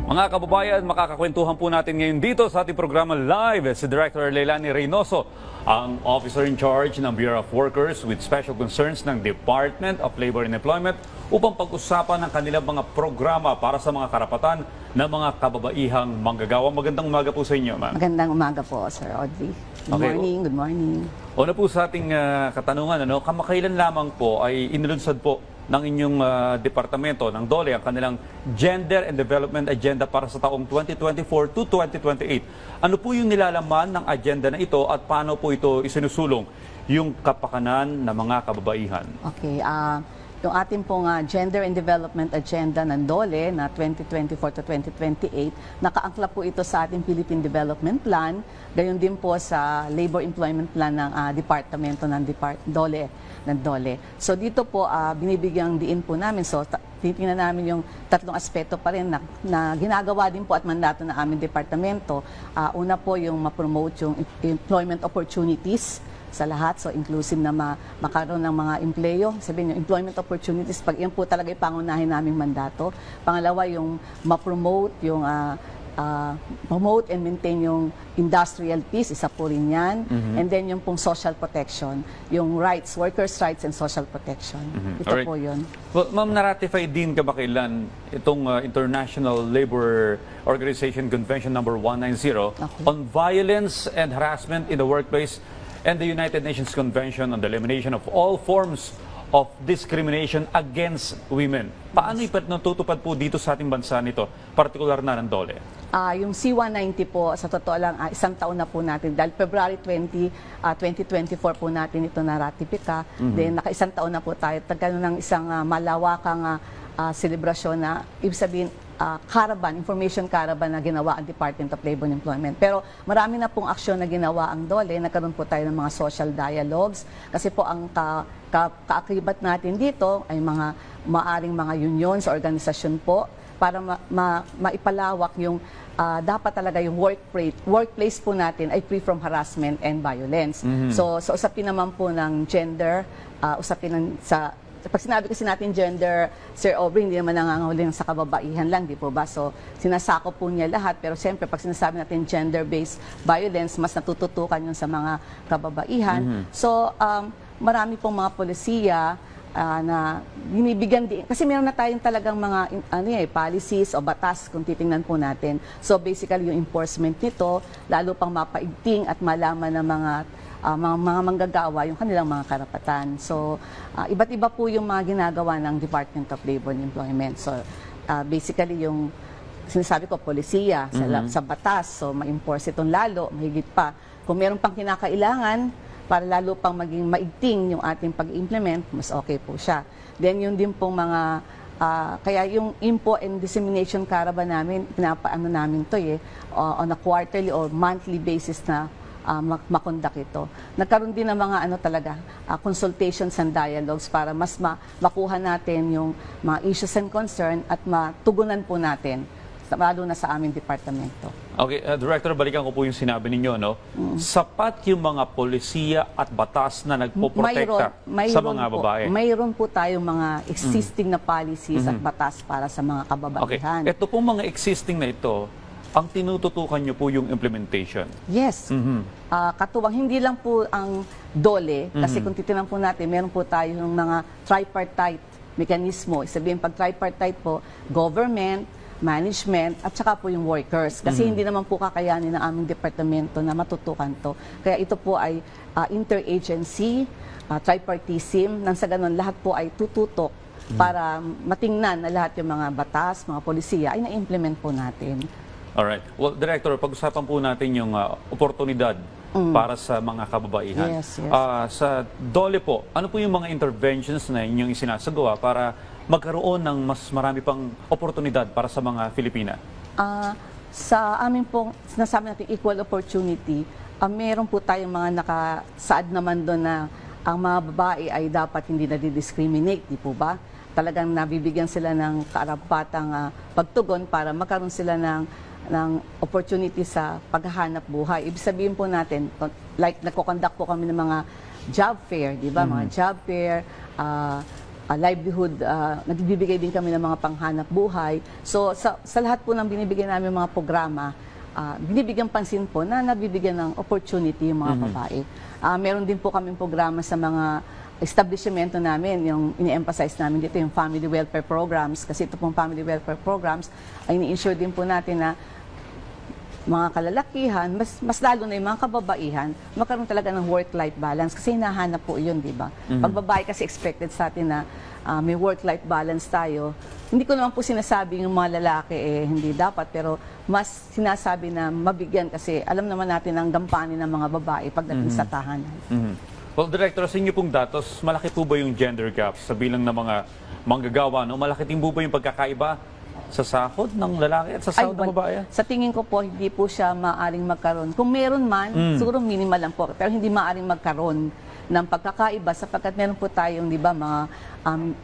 Mga kababayan, makakakwentuhan po natin ngayon dito sa ating programa live si Director Leilani Reynoso, ang Officer in Charge ng Bureau of Workers with Special Concerns ng Department of Labor and Employment upang pag-usapan ng kanilang mga programa para sa mga karapatan ng mga kababaihang manggagawa. Magandang umaga po sa inyo, ma'am. Magandang umaga po, Sir Audrey. Good morning. Una po sa ating katanungan, kamakailan lamang po ay inilunsad po ng inyong departamento ng DOLE ang kanilang Gender and Development Agenda para sa taong 2024 to 2028. Ano po yung nilalaman ng agenda na ito at paano po ito isinusulong yung kapakanan ng mga kababaihan? Okay, yung ating pong Gender and Development Agenda ng DOLE na 2024 to 2028, nakaangkla po ito sa ating Philippine Development Plan, gayon din po sa Labor Employment Plan ng Departamento ng DOLE. So dito po binibigyang diin po namin, so titingnan namin yung tatlong aspeto pa rin na ginagawa din po at mandato ng aming departamento. Una po yung ma-promote yung employment opportunities sa lahat, so inclusive na makaroon ng mga empleyo, sabihin yung employment opportunities, pag yan po talaga yung pangunahin naming mandato. Pangalawa, yung ma-promote yung promote and maintain yung industrial peace, isa po rin yan. And then yung pong social protection, yung rights, workers' rights and social protection. Ito po yun. Well, ma'am, na-ratify din ka ba kailan itong International Labor Organization Convention number 190 on violence and harassment in the workplace and the United Nations Convention on the Elimination of All Forms of Discrimination Against Women. Paano natutupad po dito sa ating bansa nito, partikular na ng DOLE? Yung C-190 po, sa totoo lang, isang taon na po natin. Dahil February 20, 2024 po natin ito na-ratifika. Then, naka-isang taon na po tayo. Tagkano ng isang malawakang selebrasyon na, ibig sabihin, caravan, information caravan na ginawa ang Department of Labor and Employment. Pero marami na pong aksyon na ginawa ang DOLE. Nagkaroon po tayo ng mga social dialogues. Kasi po ang kaakibat natin dito ay mga maaring mga unions, organisasyon po, para maipalawak yung dapat talaga yung workplace po natin ay free from harassment and violence. So usapin naman po ng gender, usapin pag sinabi kasi natin gender, Sir Aubrey, hindi naman nangangahulugan sa kababaihan lang, di po ba? So, sinasakop po niya lahat. Pero siyempre, pag sinasabi natin gender-based violence, mas natututukan yun sa mga kababaihan. So, marami pong mga polisiya na binibigyan din. Kasi meron na tayong talagang mga policies o batas kung titingnan po natin. So, basically, yung enforcement nito, lalo pang mapaigting at malaman ng mga manggagawa yung kanilang mga karapatan. So, iba't iba po yung mga ginagawa ng Department of Labor and Employment. So, basically yung sinasabi ko, polisiya sa batas. So, ma-enforce itong lalo, mahigit pa. Kung meron pang kinakailangan para lalo pang maging maigting yung ating pag-implement, mas okay po siya. Then, yun din pong mga kaya yung info and dissemination caravan namin, pinapaano namin to on a quarterly or monthly basis na makondak ito. Nagkaroon din ng mga consultations and dialogues para mas makuha natin yung mga issues and concern at matugunan po natin, lalo na sa aming departamento. Okay, Director, balikan ko po yung sinabi ninyo, sapat yung mga polisiya at batas na nagpoprotekta sa mga babae? Mayroon po tayong mga existing na policies at batas para sa mga kababaihan. Okay, ito pong mga existing na ito, ang tinututukan nyo po yung implementation. Yes. Katuwang hindi lang po ang DOLE, kasi kung titignan po natin, meron po tayo ng mga tripartite mekanismo. Sabihin, pag tripartite po, government, management, at saka po yung workers. Kasi hindi naman po kakayanin ng aming departamento na matutukan to. Kaya ito po ay interagency, tripartism, nang sa ganun, lahat po ay tututok para matingnan na lahat yung mga batas, mga polisiya ay na-implement po natin. Alright. Well, Director, pag-usapan po natin yung oportunidad para sa mga kababaihan. Yes. Sa DOLE po, ano po yung mga interventions na inyong isinasagawa para magkaroon ng mas marami pang oportunidad para sa mga Filipina? Sa amin pong sinasabi natin equal opportunity, meron po tayong mga nakasaad naman doon na ang mga babae ay dapat hindi na-discriminate, di po ba? Talagang nabibigyan sila ng karapatang pagtugon para magkaroon sila ng opportunity sa paghahanap buhay. Ibig sabihin po natin, like nagko-conduct po kami ng mga job fair, di ba? Mga job fair, livelihood, nagbibigay din kami ng mga panghanap buhay. So sa lahat po ng binibigay namin mga programa, binibigyan pansin po na nabibigyan ng opportunity yung mga babae. Meron din po kaming programa sa mga establishmento namin, yung ini-emphasize namin dito, yung family welfare programs. Kasi ito pong family welfare programs, ay ini-ensure din po natin na mga kalalakihan, mas lalo na yung mga kababaihan, magkaroon talaga ng work-life balance. Kasi hinahanap po yun, di ba? Pag babae kasi expected sa atin na may work-life balance tayo. Hindi ko naman po sinasabi yung mga lalaki hindi dapat, pero mas sinasabi na mabigyan kasi alam naman natin ang gampanin ng mga babae pagdating sa tahanan. Well, Director, sa inyo pong datos, malaki po ba yung gender gap sa bilang ng mga manggagawa? No? Malaki din po ba yung pagkakaiba sa sahod ng lalaki at sa sahod ng babae? Sa tingin ko po, hindi po siya maaring magkaroon. Kung meron man, siguro minimal lang po, pero hindi maaring magkaroon ng pagkakaiba sapagkat meron po tayong, di ba,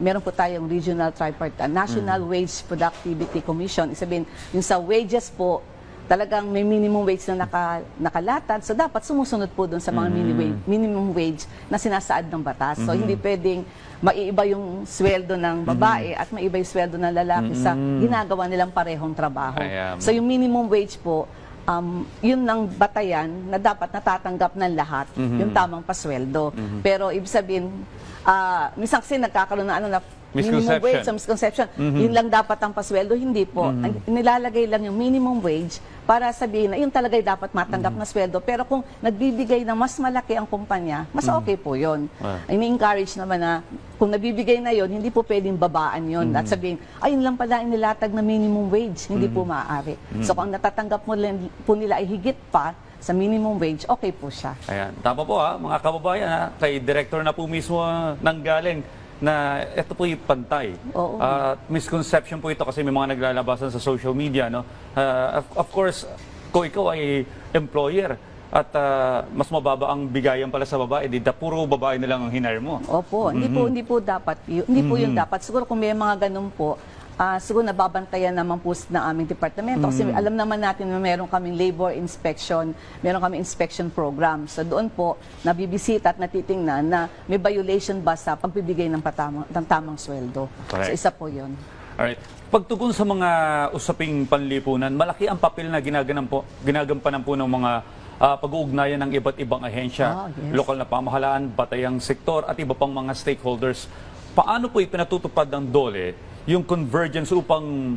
meron po tayong regional tripartite, National Wage Productivity Commission. Isabihin, yung sa wages po, talagang may minimum wage na nakalatad. So, dapat sumusunod po doon sa mga minimum wage na sinasaad ng batas. So, hindi pwedeng maiiba yung sweldo ng babae at maiiba yung sweldo ng lalaki sa ginagawa nilang parehong trabaho. So, yung minimum wage po, yun ang batayan na dapat natatanggap ng lahat, yung tamang pasweldo. Pero, ibig sabihin, minsan kasi nagkakaroon ng minimum wage, sa misconception. Yun lang dapat ang pasweldo. Hindi po. Nilalagay lang yung minimum wage para sabihin na yun talaga dapat matanggap na sweldo. Pero kung nagbibigay ng mas malaki ang kumpanya, mas okay po yun. Ini-encourage naman na kung nabibigay na yun, hindi po pwedeng babaan yun. At sabihin, ayun lang pala inilatag na minimum wage. Hindi po maaari. So kung natatanggap po nila ay higit pa sa minimum wage, okay po siya. Ayan. Tama po mga kababayan, kay Director na po mismo nanggaling na ito po yung pantay. Misconception po ito kasi may mga naglalabasan sa social media. No? Of course, kung ikaw ay employer at mas mababa ang bigayan pala sa babae, puro babae na lang ang hinire mo. Opo, hindi po dapat. Hindi po yun dapat. Siguro kung may mga ganun po, siguro nababantayan naman po ng aming departamento. Kasi alam naman natin na meron kaming labor inspection, meron kaming inspection program. So doon po, nabibisita at natitingnan na may violation ba sa pagbibigay ng tamang sweldo. Correct. So isa po yun. Alright. Pagtugon sa mga usaping panlipunan, malaki ang papel na ginagampanan po ng mga pag-uugnayan ng iba't ibang ahensya, lokal na pamahalaan, batayang sektor at iba pang mga stakeholders. Paano po ipinatutupad ng DOLE yung convergence upang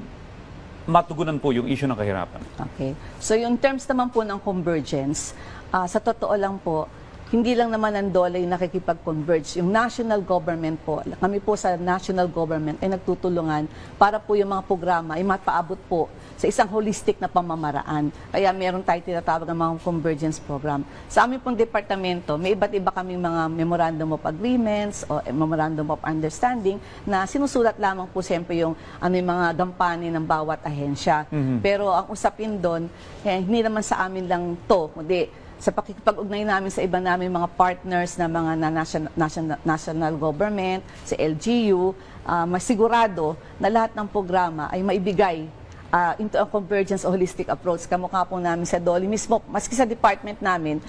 matugunan po yung issue ng kahirapan? Okay. So yung terms naman po ng convergence, sa totoo lang po, hindi lang naman ang DOLE nakikipag-converge. Yung national government po, kami po sa national government ay nagtutulungan para po yung mga programa ay mapaabot po sa isang holistic na pamamaraan. Kaya meron tayo tinatawag ng mga convergence program. Sa aming pong departamento, may iba't iba kaming mga memorandum of agreements o memorandum of understanding na sinusulat lamang po siyempre yung mga gampanin ng bawat ahensya. Pero ang usapin doon, hindi naman sa amin lang to, kundi sa pakikipag-ugnay namin sa iba namin mga partners na mga national government, sa LGU, masigurado na lahat ng programa ay maibigay into a convergence o holistic approach. Kamukha po namin sa DOLE mismo, maski sa department namin,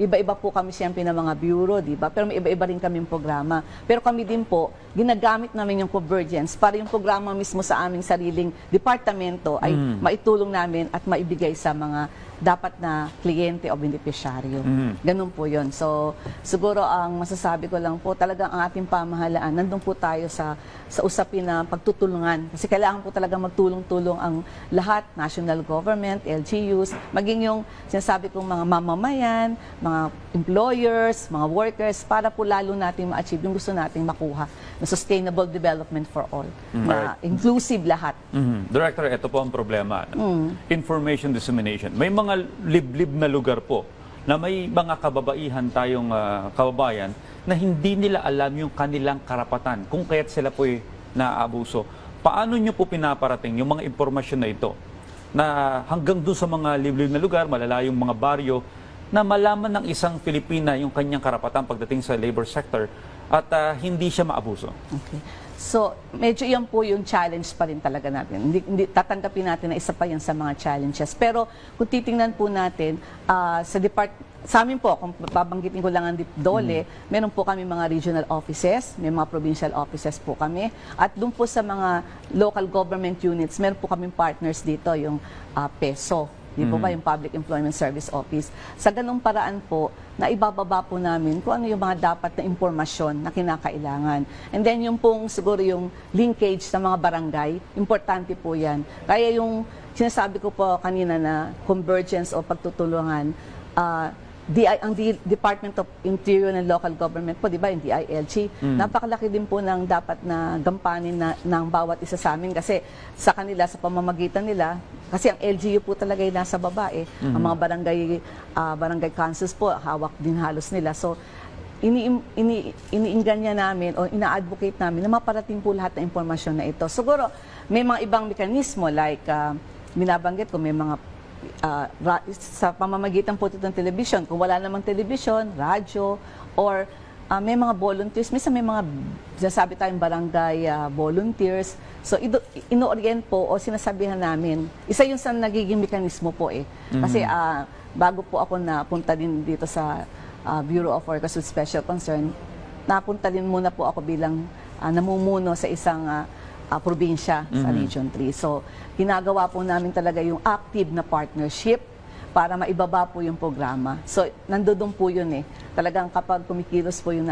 iba-iba po kami siyempre ng mga bureau, di ba? Pero may iba-iba rin kaming programa. Pero kami din po, ginagamit namin yung convergence para yung programa mismo sa aming sariling departamento ay maitulong namin at maibigay sa mga dapat na kliyente o benepisyaryo. Ganun po yun. So, siguro ang masasabi ko lang po, talagang ang ating pamahalaan, nandun po tayo sa usapin na pagtutulungan. Kasi kailangan po talaga magtulong-tulong ang lahat, national government, LGUs, maging yung sinasabi kong mga mamamayan, mga employers, mga workers, para po lalo natin ma-achieve yung gusto nating makuha na sustainable development for all. Na inclusive lahat. Director, ito po ang problema. Information dissemination. May mga liblib na lugar po na may mga kababaihan tayong kababayan na hindi nila alam yung kanilang karapatan kung kaya't sila po naaabuso. Paano nyo po pinaparating yung mga impormasyon na ito na hanggang doon sa mga liblib na lugar, malalayong mga baryo, na malaman ng isang Pilipina yung kanyang karapatan pagdating sa labor sector at hindi siya maabuso. Okay. So, medyo yan po yung challenge pa rin talaga natin. Hindi tatanggapin natin na isa pa yan sa mga challenges. Pero kung titingnan po natin, sa amin po, kung babanggitin ko lang ang DOLE, meron po kami mga regional offices, may mga provincial offices po kami. At doon po sa mga local government units, meron po kaming partners dito, yung PESO. Di po ba yung Public Employment Service Office? Sa ganung paraan po, na ibababa po namin kung ano yung mga dapat na impormasyon na kinakailangan. And then yung pong siguro yung linkage sa mga barangay, importante po yan. Kaya yung sinasabi ko po kanina na convergence o pagtutulungan, ang Department of Interior and Local Government po, di ba, yung DILG, napakalaki din po ng dapat na gampanin ng bawat isa sa amin kasi sa kanila, sa pamamagitan nila, kasi ang LGU po talaga ay nasa baba eh. Ang mga barangay councils po, hawak din halos nila. So, iniinggan namin o ina-advocate namin na maparating po lahat ng impormasyon na ito. Siguro, may mga ibang mekanismo like, binabanggit ko, may mga sa pamamagitan po ito ng television. Kung wala namang television, radyo, or may mga volunteers. Minsan may mga sinasabi tayong barangay volunteers. So, ino-orient po o sinasabihan namin. Isa yun sa nagiging mekanismo po eh. Kasi bago po ako napunta din dito sa Bureau of Workers with Special Concern, napunta din muna po ako bilang namumuno sa isang probinsya sa Region 3. So, ginagawa po namin talaga yung active na partnership para maibaba po yung programa. So, nandoon po yun eh. Talagang kapag kumikilos po yung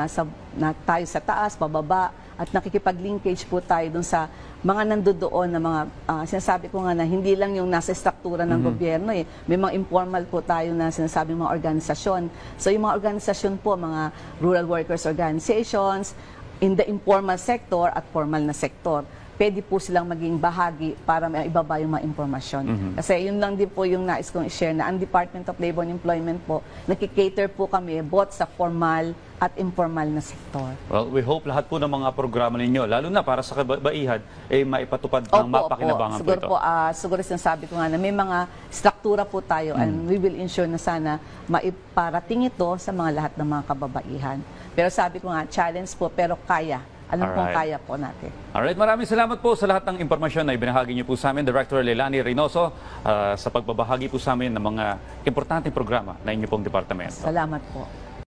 tayo sa taas, pababa, at nakikipag-linkage po tayo dun sa mga nandoon na mga, sinasabi ko nga na hindi lang yung nasa struktura ng gobyerno eh. May mga informal po tayo na sinasabing mga organisasyon. So, yung mga organisasyon po, mga rural workers organizations, in the informal sector at formal na sektor, pwede po silang maging bahagi para maibaba yung mga impormasyon. Kasi yun lang din po yung nais kong i-share na ang Department of Labor and Employment po, nakikater po kami both sa formal at informal na sektor. Well, we hope lahat po ng mga programa ninyo, lalo na para sa kabaihan, maipatupad ng mapakinabangan po ito. Siguro sinasabi ko nga na may mga struktura po tayo and we will ensure na sana maiparating ito sa mga lahat ng mga kababaihan. Pero sabi ko nga, challenge po, pero kaya. Alam kong kaya po natin. Alright, maraming salamat po sa lahat ng impormasyon na ibinahagi niyo po sa amin, Director Leilani Reynoso, sa pagbabahagi po sa amin ng mga importanteng programa na inyo pong departamento. Salamat po.